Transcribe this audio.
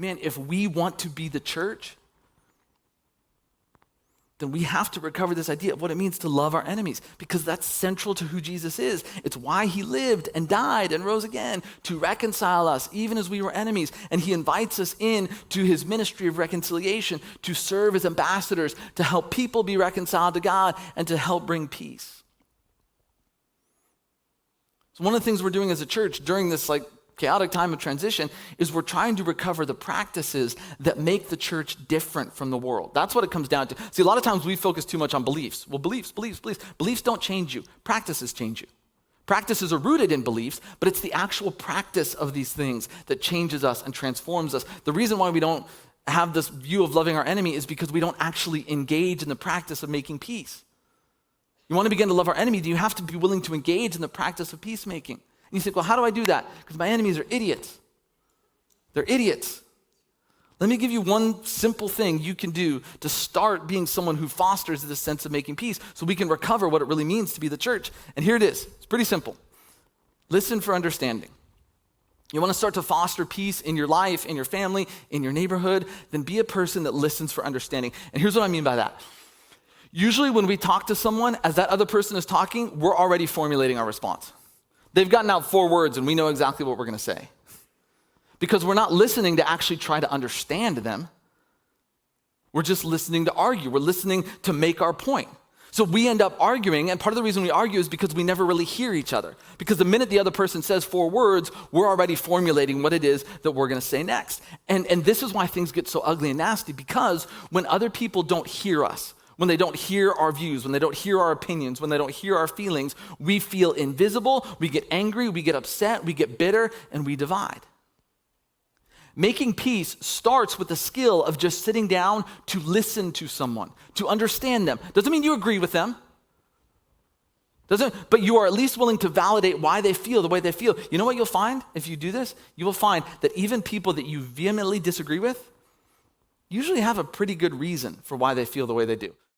man, if we want to be the church, then we have to recover this idea of what it means to love our enemies, because that's central to who Jesus is. It's why he lived and died and rose again, to reconcile us even as we were enemies. And he invites us in to his ministry of reconciliation, to serve as ambassadors, to help people be reconciled to God and to help bring peace. So one of the things we're doing as a church during this chaotic time of transition is we're trying to recover the practices that make the church different from the world. That's what it comes down to. See, a lot of times we focus too much on beliefs. Well, beliefs. Beliefs don't change you. Practices change you. Practices are rooted in beliefs, but it's the actual practice of these things that changes us and transforms us. The reason why we don't have this view of loving our enemy is because we don't actually engage in the practice of making peace. You want to begin to love our enemy, then you have to be willing to engage in the practice of peacemaking. And you think, well, how do I do that? Because my enemies are idiots. They're idiots. Let me give you one simple thing you can do to start being someone who fosters this sense of making peace so we can recover what it really means to be the church. And here it is. It's pretty simple. Listen for understanding. You want to start to foster peace in your life, in your family, in your neighborhood, then be a person that listens for understanding. And here's what I mean by that. Usually when we talk to someone, as that other person is talking, we're already formulating our response. They've gotten out 4 words and we know exactly what we're going to say. Because we're not listening to actually try to understand them. We're just listening to argue. We're listening to make our point. So we end up arguing, and part of the reason we argue is because we never really hear each other. Because the minute the other person says 4 words, we're already formulating what it is that we're going to say next. And this is why things get so ugly and nasty, because when other people don't hear us, when they don't hear our views, when they don't hear our opinions, when they don't hear our feelings, we feel invisible, we get angry, we get upset, we get bitter, and we divide. Making peace starts with the skill of just sitting down to listen to someone, to understand them. Doesn't mean you agree with them. But you are at least willing to validate why they feel the way they feel. You know what you'll find if you do this? You will find that even people that you vehemently disagree with usually have a pretty good reason for why they feel the way they do.